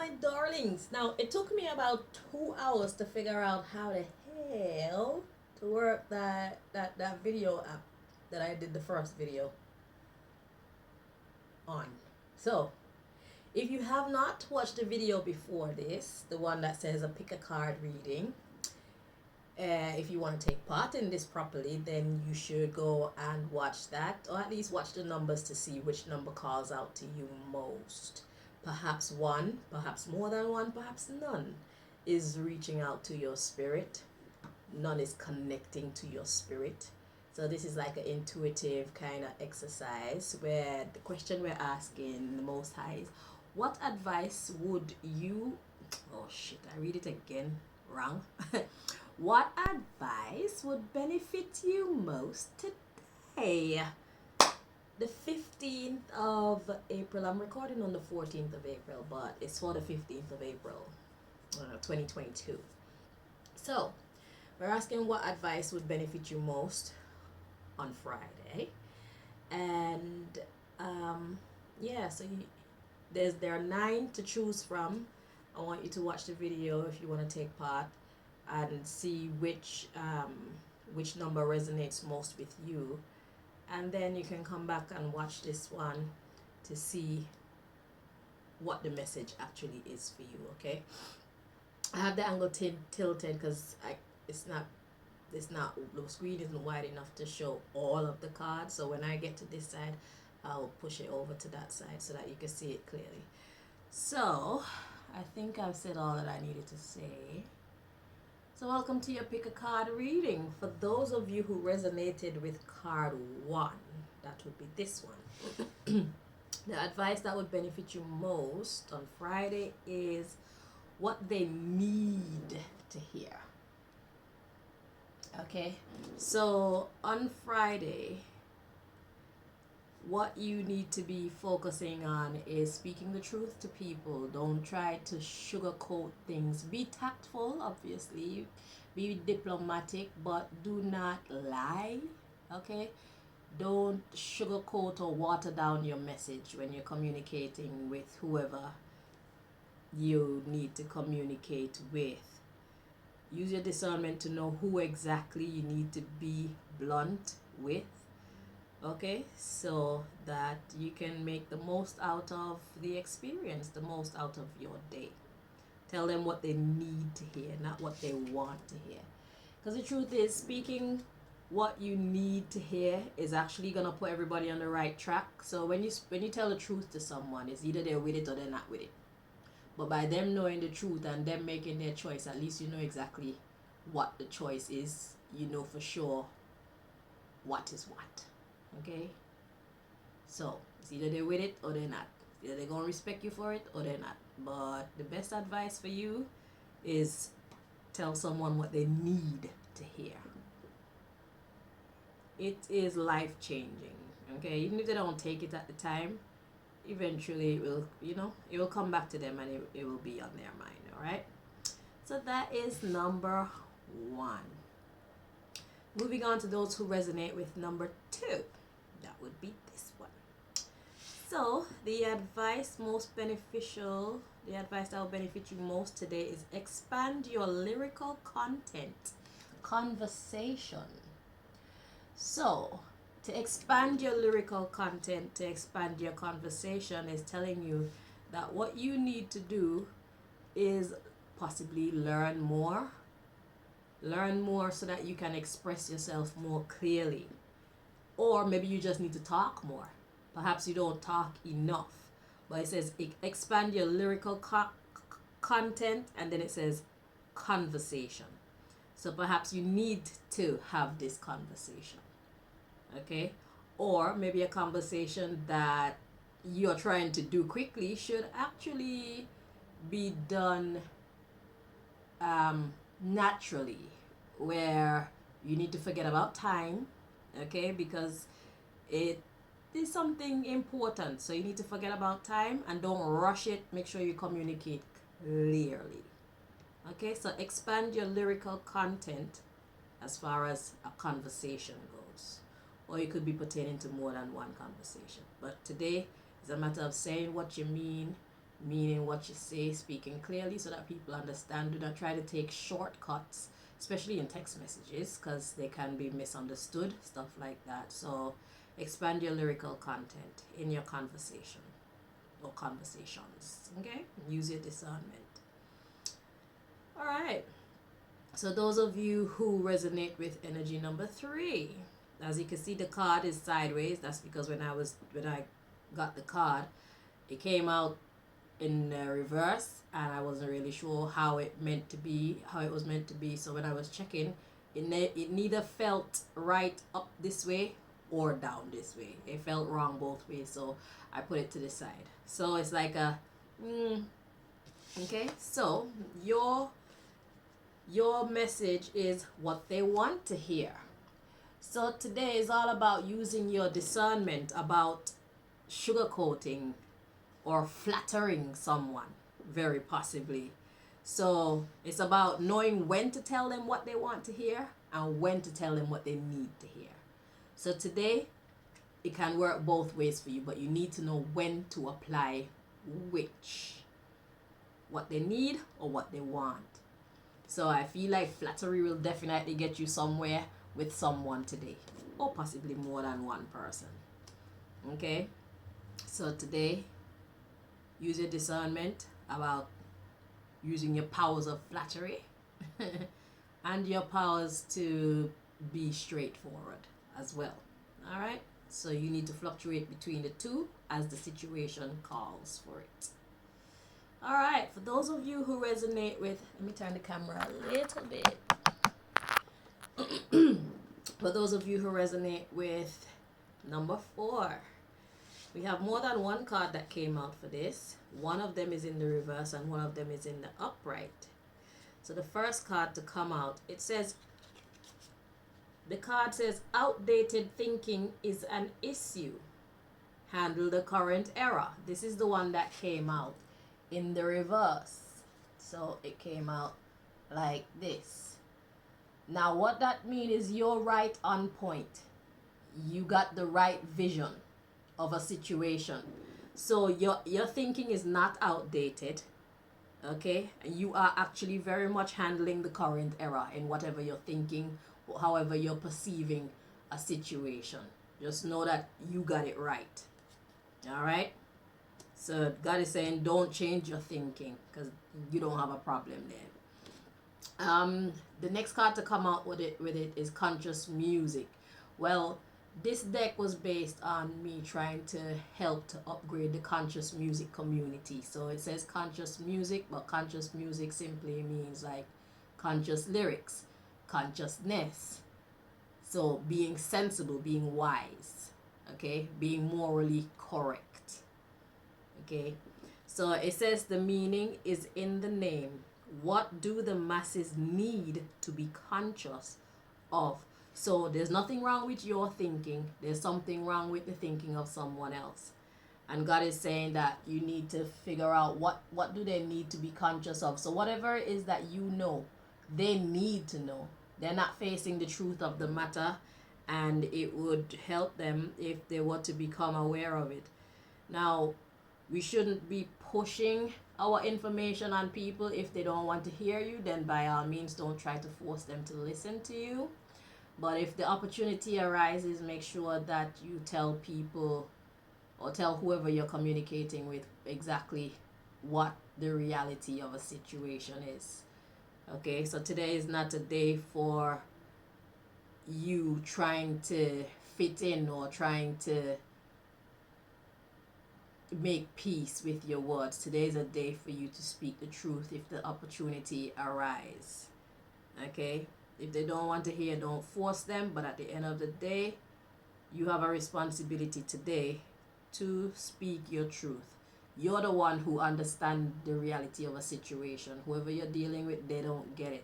my darlings. Now, it took me about 2 hours to figure out how the hell to work that video app that I did the first video on. So, if you have not watched the video before this, the one that says a pick a card reading, if you want to take part in this properly, then you should go and watch that, or at least watch the numbers to see which number calls out to you most. Perhaps one, perhaps more than one, perhaps none is reaching out to your spirit. None is connecting to your spirit. So this is like an intuitive kind of exercise where the question we're asking the Most High is, what advice would you, oh shit, I read it again wrong. What advice would benefit you most today? The 15th of April. I'm recording on the 14th of April, but it's for the 15th of April, 2022. So, we're asking what advice would benefit you most on Friday. And yeah, so there are 9 to choose from. I want you to watch the video if you want to take part and see which number resonates most with you, and then you can come back and watch this one to see what the message actually is for you. Okay, I have the angle tilted because it's not the screen isn't wide enough to show all of the cards, so when I get to this side I'll push it over to that side so that you can see it clearly. So I think I've said all that I needed to say. So welcome to your pick a card reading. For those of you who resonated with card 1, that would be this one. The advice that would benefit you most on Friday is what they need to hear. Okay, so on Friday, what you need to be focusing on is speaking the truth to people. Don't try to sugarcoat things. Be tactful, obviously. Be diplomatic, but do not lie. Okay? Don't sugarcoat or water down your message when you're communicating with whoever you need to communicate with. Use your discernment to know who exactly you need to be blunt with. Okay, so that you can make the most out of the experience, the most out of your day. Tell them what they need to hear, not what they want to hear. Because the truth is, speaking what you need to hear is actually gonna put everybody on the right track. So when you tell the truth to someone, it's either they're with it or they're not with it. But by them knowing the truth and them making their choice, at least you know exactly what the choice is. You know for sure what is what. Okay, so it's either they're with it or they're not. Either they're gonna respect you for it or they're not. But the best advice for you is tell someone what they need to hear. It is life changing. Okay, even if they don't take it at the time, eventually it will come back to them and it will be on their mind. All right, so that is number 1. Moving on to those who resonate with number 2. That would be this one. So the advice that will benefit you most today is expand your lyrical conversation. So to expand your lyrical content, to expand your conversation, is telling you that what you need to do is possibly learn more so that you can express yourself more clearly. Or maybe you just need to talk more. Perhaps you don't talk enough. But it says expand your lyrical content, and then it says conversation. So perhaps you need to have this conversation. Okay? Or maybe a conversation that you're trying to do quickly should actually be done naturally, where you need to forget about time. Okay, because it is something important, so you need to forget about time and don't rush it. Make sure you communicate clearly. Okay, so expand your lyrical content as far as a conversation goes, or it could be pertaining to more than one conversation, but today is a matter of saying what you mean meaning what you say, speaking clearly so that people understand. Do not try to take shortcuts, especially in text messages, because they can be misunderstood, stuff like that. So expand your lyrical content in your conversation or conversations. Okay, use your discernment. All right, so those of you who resonate with energy number 3, as you can see, the card is sideways. That's because when I got the card, it came out in reverse, and I wasn't really sure how it was meant to be. So when I was checking, it neither felt right up this way or down this way. It felt wrong both ways, so I put it to the side. So it's like a okay. So your message is what they want to hear. So today is all about using your discernment about sugarcoating or flattering someone, very possibly. So it's about knowing when to tell them what they want to hear and when to tell them what they need to hear. So today, it can work both ways for you, but you need to know when to apply which. What they need or what they want. So I feel like flattery will definitely get you somewhere with someone today, or possibly more than one person. Okay? So today, use your discernment about using your powers of flattery and your powers to be straightforward as well. All right? So you need to fluctuate between the two as the situation calls for it. All right, for those of you who resonate with, let me turn the camera a little bit. For those of you who resonate with number 4, we have more than one card that came out for this. One of them is in the reverse and one of them is in the upright. So the first card to come out, the card says, outdated thinking is an issue. Handle the current era. This is the one that came out in the reverse. So it came out like this. Now what that means is you're right on point. You got the right vision of a situation. So your thinking is not outdated. Okay? You are actually very much handling the current era in whatever you're thinking, however you're perceiving a situation. Just know that you got it right. All right? So God is saying, don't change your thinking because you don't have a problem there. The next card to come out with it is conscious music. Well, this deck was based on me trying to help to upgrade the conscious music community. So it says conscious music, but conscious music simply means like conscious lyrics, consciousness. So being sensible, being wise, okay, being morally correct. Okay, so it says the meaning is in the name. What do the masses need to be conscious of? So there's nothing wrong with your thinking. There's something wrong with the thinking of someone else. And God is saying that you need to figure out what do they need to be conscious of. So whatever it is that you know, they need to know. They're not facing the truth of the matter, and it would help them if they were to become aware of it. Now, we shouldn't be pushing our information on people. If they don't want to hear you, then by all means don't try to force them to listen to you. But if the opportunity arises, make sure that you tell people or tell whoever you're communicating with exactly what the reality of a situation is. Okay, so today is not a day for you trying to fit in or trying to make peace with your words. Today is a day for you to speak the truth if the opportunity arises. Okay, if they don't want to hear, don't force them, but at the end of the day, you have a responsibility today to speak your truth. You're the one who understands the reality of a situation. Whoever you're dealing with, they don't get it,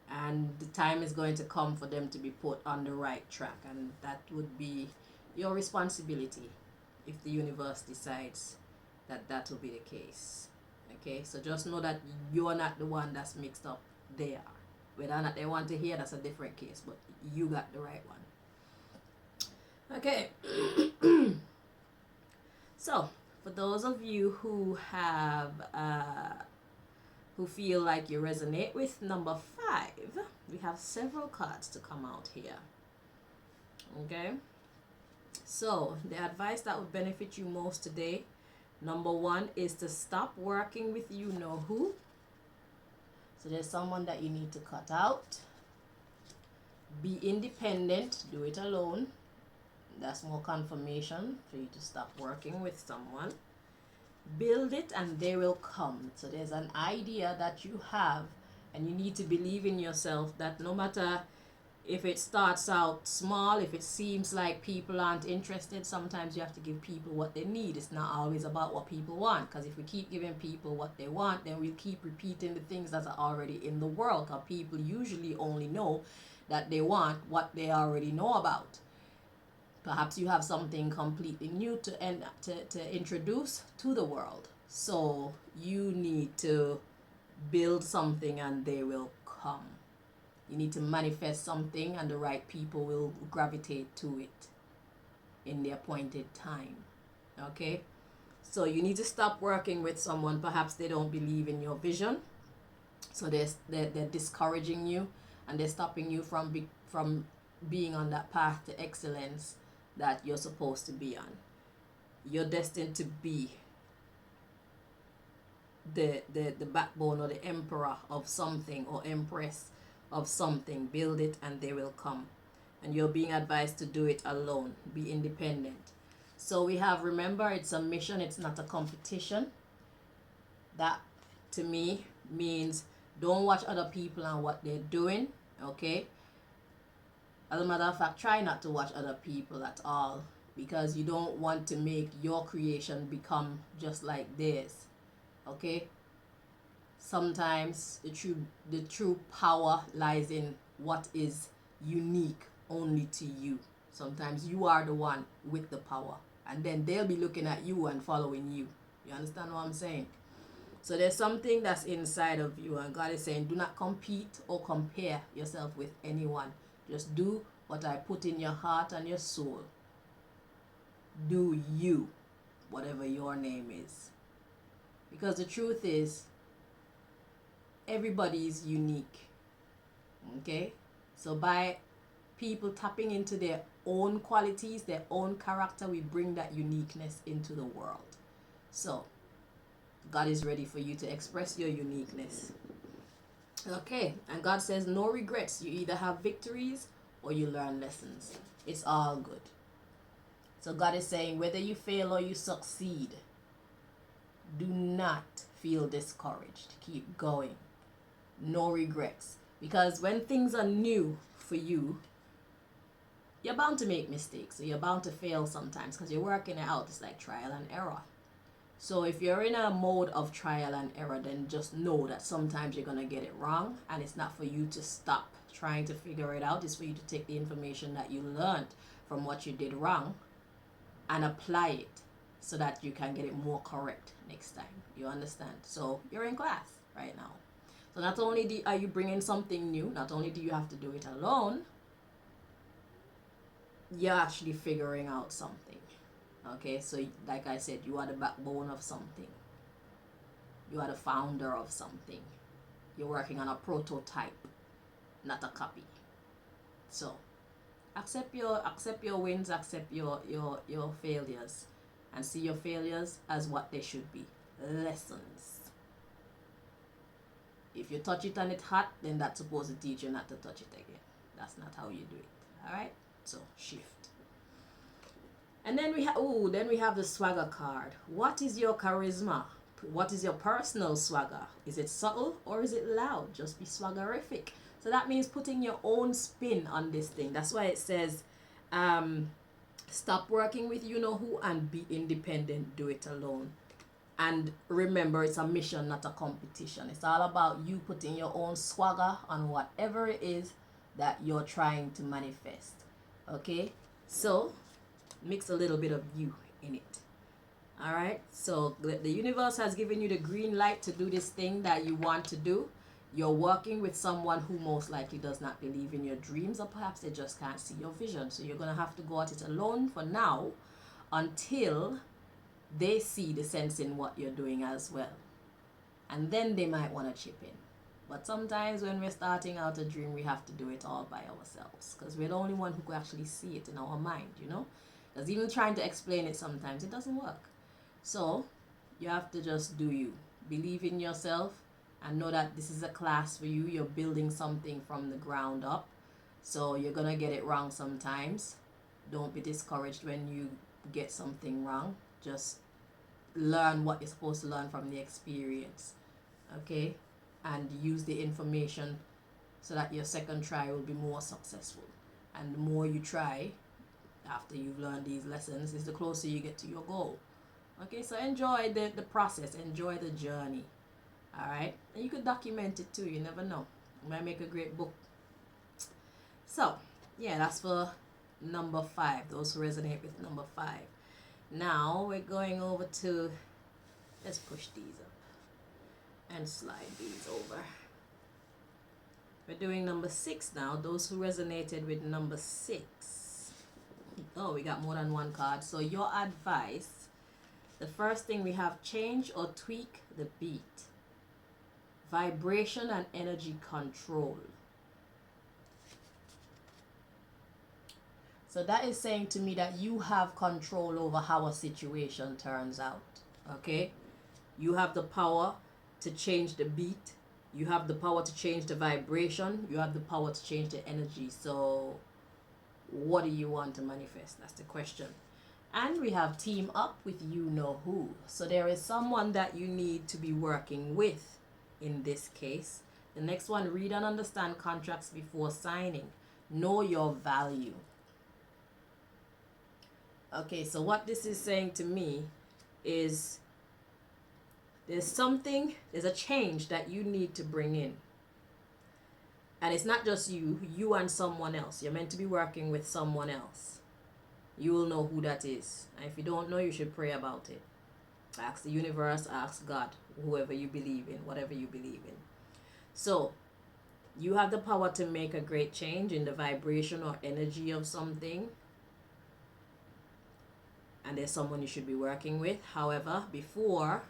and the time is going to come for them to be put on the right track, and that would be your responsibility if the universe decides that that will be the case. Okay, so just know that you're not the one that's mixed up. They are. Whether or not they want to hear, that's a different case, but you got the right one. Okay. So for those of you who have who feel like you resonate with number 5, we have several cards to come out here. Okay, so the advice that would benefit you most today, number 1 is to stop working with you know who. So there's someone that you need to cut out. Be independent, do it alone. That's more confirmation for you to stop working with someone. Build it and they will come. So there's an idea that you have, and you need to believe in yourself that no matter if it starts out small, if it seems like people aren't interested, sometimes you have to give people what they need. It's not always about what people want, because if we keep giving people what they want, then we'll keep repeating the things that are already in the world, because people usually only know that they want what they already know about. Perhaps you have something completely new to introduce to the world. So you need to build something and they will come. You need to manifest something and the right people will gravitate to it in the appointed time. Okay? So you need to stop working with someone. Perhaps they don't believe in your vision. So they're discouraging you and they're stopping you from being on that path to excellence that you're supposed to be on. You're destined to be the backbone or the emperor of something or empress of something. Build it and they will come. And you're being advised to do it alone. Be independent. So we have, remember, it's a mission, it's not a competition. That to me means don't watch other people and what they're doing. Okay? As a matter of fact, try not to watch other people at all, because you don't want to make your creation become just like theirs. Okay? Sometimes the true power lies in what is unique only to you. Sometimes you are the one with the power, and then they'll be looking at you and following you. You understand what I'm saying? So there's something that's inside of you, and God is saying, do not compete or compare yourself with anyone. Just do what I put in your heart and your soul. Do you, whatever your name is. Because the truth is, everybody is unique. Okay? So by people tapping into their own qualities, their own character, we bring that uniqueness into the world. So God is ready for you to express your uniqueness. Okay, and God says no regrets. You either have victories or you learn lessons. It's all good. So God is saying whether you fail or you succeed, do not feel discouraged. Keep going. No regrets. Because when things are new for you, you're bound to make mistakes. So you're bound to fail sometimes because you're working it out. It's like trial and error. So if you're in a mode of trial and error, then just know that sometimes you're going to get it wrong, and it's not for you to stop trying to figure it out. It's for you to take the information that you learned from what you did wrong and apply it so that you can get it more correct next time. You understand? So you're in class right now. So not only are you bringing something new, not only do you have to do it alone, you're actually figuring out something. Okay, so like I said, you are the backbone of something. You are the founder of something. You're working on a prototype, not a copy. So accept your wins, accept your failures, and see your failures as what they should be. Lessons. If you touch it and it's hot, then that's supposed to teach you not to touch it again. That's not how you do it. Alright? So shift. And then we have the swagger card. What is your charisma? What is your personal swagger? Is it subtle or is it loud? Just be swaggerific. So that means putting your own spin on this thing. That's why it says stop working with you know who and be independent. Do it alone. And remember, it's a mission, not a competition. It's all about you putting your own swagger on whatever it is that you're trying to manifest. Okay? So mix a little bit of you in it. Alright, so the universe has given you the green light to do this thing that you want to do. You're working with someone who most likely does not believe in your dreams, or perhaps they just can't see your vision. So you're going to have to go at it alone for now until they see the sense in what you're doing as well. And then they might want to chip in. But sometimes when we're starting out a dream, we have to do it all by ourselves, because we're the only one who can actually see it in our mind, you know? Because even trying to explain it sometimes, it doesn't work. So you have to just do you. Believe in yourself and know that this is a class for you. You're building something from the ground up. So you're going to get it wrong sometimes. Don't be discouraged when you get something wrong. Just learn what you're supposed to learn from the experience. Okay? And use the information so that your second try will be more successful. And the more you try after you've learned these lessons, is the closer you get to your goal. Okay, so enjoy the process, enjoy the journey. All right, and you could document it too. You never know, you might make a great book. So yeah, that's for number 5, those who resonate with number 5. Now we're going over to, let's push these up and slide these over. We're doing number 6 now, those who resonated with number 6. Oh, we got more than one card. So your advice, the first thing we have: change or tweak the beat, vibration and energy control. So that is saying to me that you have control over how a situation turns out. Okay? You have the power to change the beat. You have the power to change the vibration. You have the power to change the energy. So what do you want to manifest? That's the question. And we have team up with you know who. So there is someone that you need to be working with in this case. The next one: read and understand contracts before signing. Know your value. Okay, so what this is saying to me is there's a change that you need to bring in. And it's not just you and someone else. You're meant to be working with someone else. You will know who that is. And if you don't know, you should pray about it. Ask the universe, ask God, whoever you believe in, whatever you believe in. So you have the power to make a great change in the vibration or energy of something. And there's someone you should be working with. However, before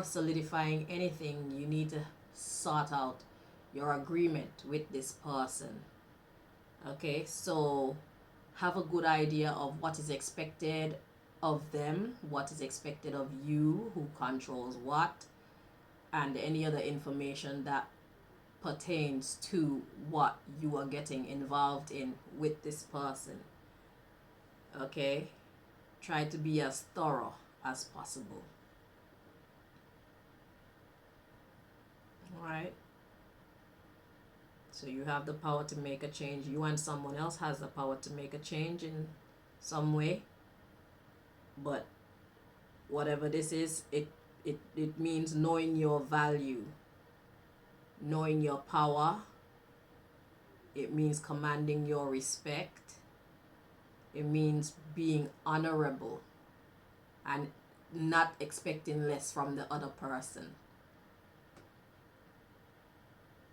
solidifying anything, you need to sort out your agreement with this person. Okay, so have a good idea of what is expected of them, what is expected of you, who controls what, and any other information that pertains to what you are getting involved in with this person. Okay, try to be as thorough as possible. All right, so you have the power to make a change. You and someone else has the power to make a change in some way. But whatever this is, it means knowing your value, knowing your power. It means commanding your respect. It means being honorable and not expecting less from the other person,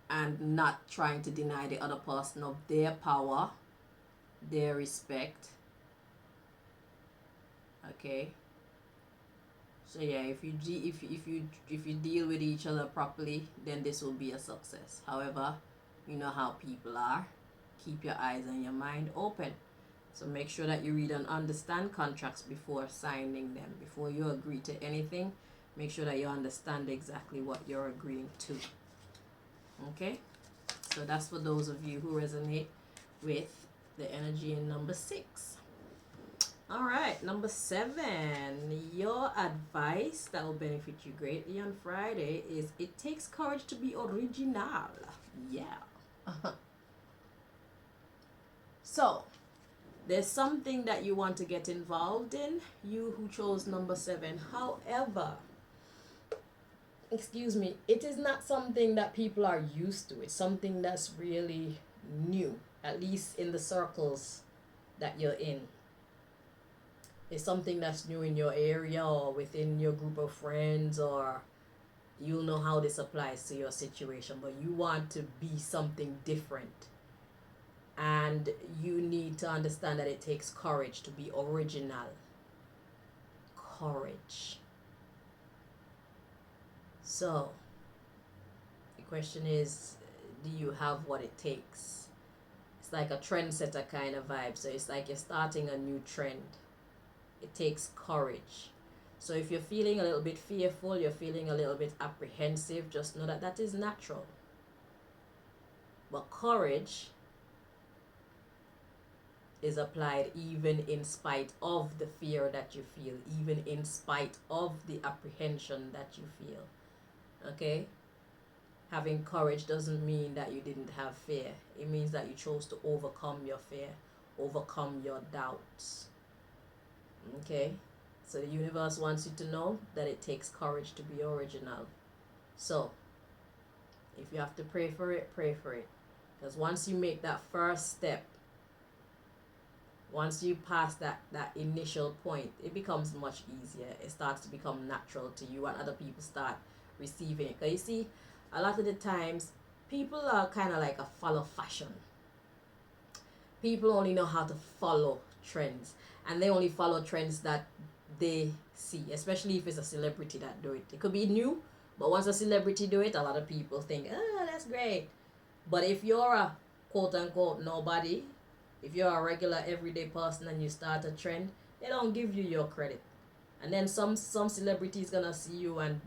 and not trying to deny the other person of their power, their respect. Okay, so yeah, if you deal with each other properly, then this will be a success. However, you know how people are. Keep your eyes and your mind open. So make sure that you read and understand contracts before signing them. Before you agree to anything, make sure that you understand exactly what you're agreeing to. Okay, so that's for those of you who resonate with the energy in number 6. All right, number 7, your advice that will benefit you greatly on Friday is: it takes courage to be original. Yeah. So there's something that you want to get involved in, you who chose number 7. However, excuse me, it is not something that people are used to. It's something that's really new, at least in the circles that you're in. It's something that's new in your area or within your group of friends, or you'll know how this applies to your situation, but you want to be something different. And you need to understand that it takes courage to be original. courage. So the question is, do you have what it takes? It's like a trendsetter kind of vibe. So it's like you're starting a new trend. It takes courage. So if you're feeling a little bit fearful, you're feeling a little bit apprehensive, just know that that is natural. But courage is applied even in spite of the fear that you feel, even in spite of the apprehension that you feel. Okay? Having courage doesn't mean that you didn't have fear. It means that you chose to overcome your fear, overcome your doubts. Okay? So the universe wants you to know that it takes courage to be original. So, if you have to pray for it, pray for it. Because once you make that first step, once you pass that initial point, it becomes much easier. It starts to become natural to you, and other people start receiving it. Because you see, a lot of the times, people are kind of like a follow fashion. People only know how to follow trends, and they only follow trends that they see, especially if it's a celebrity that do it. It could be new, but once a celebrity do it, a lot of people think, oh, that's great. But if you're a quote unquote nobody, if you're a regular everyday person and you start a trend, they don't give you your credit. And then some celebrity is gonna see you and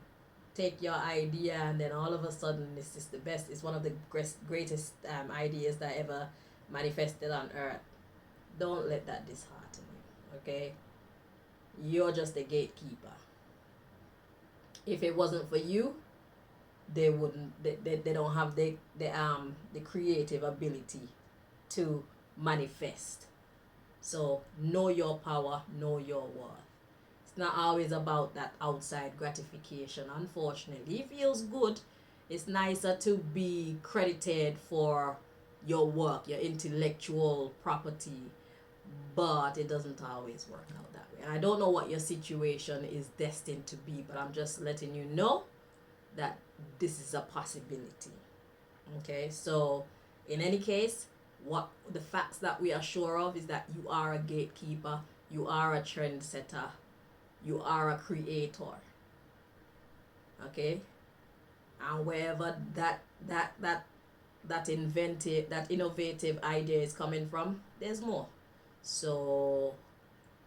take your idea, and then all of a sudden it's just the best. It's one of the greatest ideas that ever manifested on earth. Don't let that dishearten you. Okay? You're just a gatekeeper. If it wasn't for you, they wouldn't. They don't have the creative ability to manifest. So know your power, know your worth. It's not always about that outside gratification. Unfortunately, it feels good. It's nicer to be credited for your work, your intellectual property, but it doesn't always work out that way. And I don't know what your situation is destined to be, but I'm just letting you know that this is a possibility. Okay, so in any case, what the facts that we are sure of is that you are a gatekeeper, you are a trendsetter, you are a creator. Okay, and wherever that innovative idea is coming from, there's more. So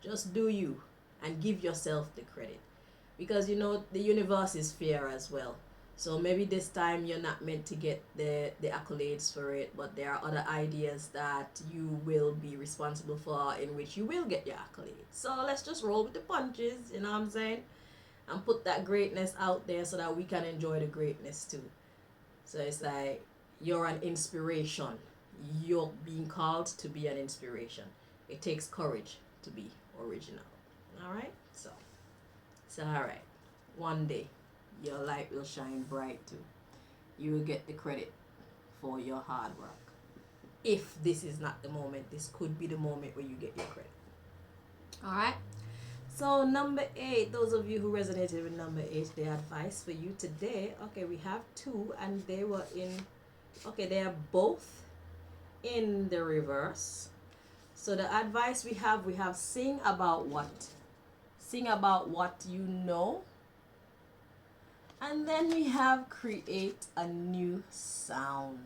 just do you and give yourself the credit, because you know the universe is fair as well. So maybe this time you're not meant to get the accolades for it, but there are other ideas that you will be responsible for in which you will get your accolades. So let's just roll with the punches, you know what I'm saying? And put that greatness out there so that we can enjoy the greatness too. So it's like you're an inspiration. You're being called to be an inspiration. It takes courage to be original. Alright? So it's alright. One day your light will shine bright too. You will get the credit for your hard work. If this is not the moment, this could be the moment where you get your credit. Alright? So number 8, those of you who resonated with number 8, the advice for you today. Okay, we have 2 and they were in, okay, they are both in the reverse. So the advice we have sing about what? Sing about what you know. And then we have create a new sound.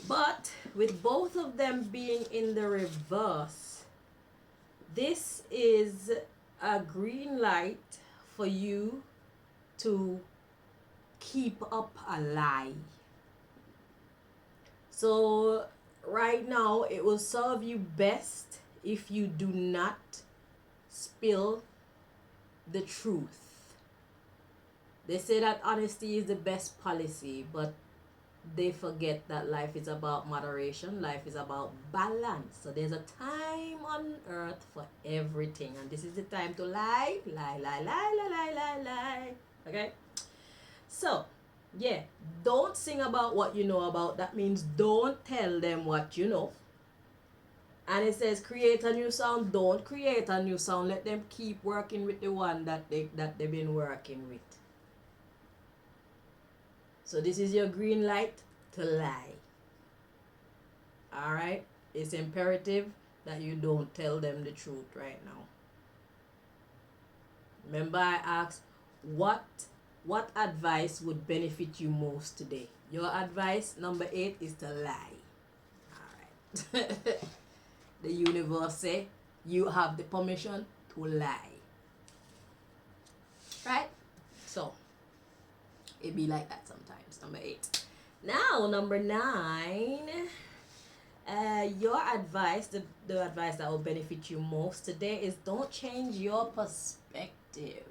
But with both of them being in the reverse, this is a green light for you to keep up a lie. So right now it will serve you best if you do not spill the truth. They say that honesty is the best policy, but they forget that life is about moderation. Life is about balance. So there's a time on earth for everything. And this is the time to lie. Okay? So, yeah. Don't sing about what you know about. That means don't tell them what you know. And it says create a new sound. Don't create a new sound. Let them keep working with the one that they've been working with. So this is your green light to lie. Alright? It's imperative that you don't tell them the truth right now. Remember I asked what advice would benefit you most today? Your advice, number 8, is to lie. Alright. The universe say you have the permission to lie. Right? So it be like that sometimes. Number 8. Now, number 9. Your advice, the advice that will benefit you most today is don't change your perspective.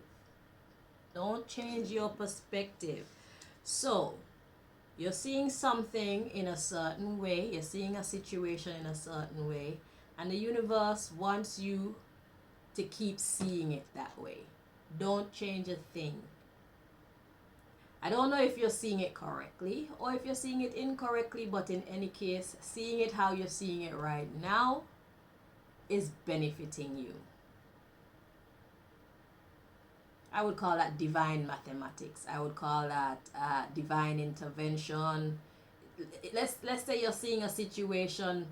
Don't change your perspective. So, you're seeing something in a certain way, you're seeing a situation in a certain way, and the universe wants you to keep seeing it that way. Don't change a thing. I don't know if you're seeing it correctly or if you're seeing it incorrectly, but in any case, seeing it how you're seeing it right now is benefiting you. I would call that divine mathematics. I would call that divine intervention. Let's say you're seeing a situation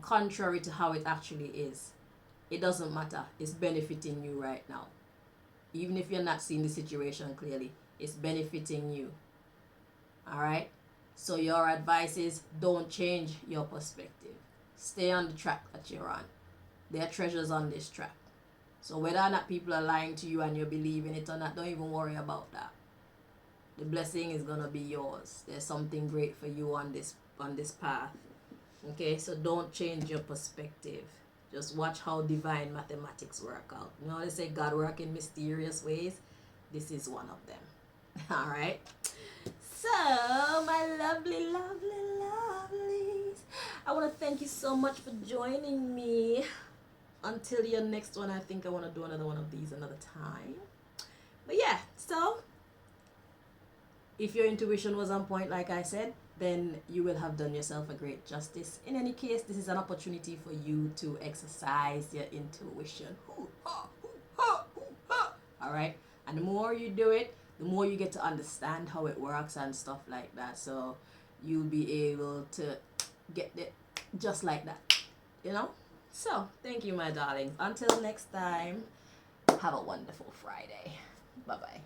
contrary to how it actually is. It doesn't matter. It's benefiting you right now. Even if you're not seeing the situation clearly, it's benefiting you. All right? So your advice is don't change your perspective. Stay on the track that you're on. There are treasures on this track. So whether or not people are lying to you and you believe in it or not, don't even worry about that. The blessing is going to be yours. There's something great for you on this path. Okay? So don't change your perspective. Just watch how divine mathematics work out. You know, they say God work in mysterious ways. This is one of them. All right. So, my lovely, lovely, lovelies, I want to thank you so much for joining me. Until your next one, I think I want to do another one of these another time. But yeah, so if your intuition was on point, like I said, then you will have done yourself a great justice. In any case, this is an opportunity for you to exercise your intuition. All right. And the more you do it, the more you get to understand how it works and stuff like that. So you'll be able to get it just like that, you know? So thank you, my darlings. Until next time, have a wonderful Friday. Bye-bye.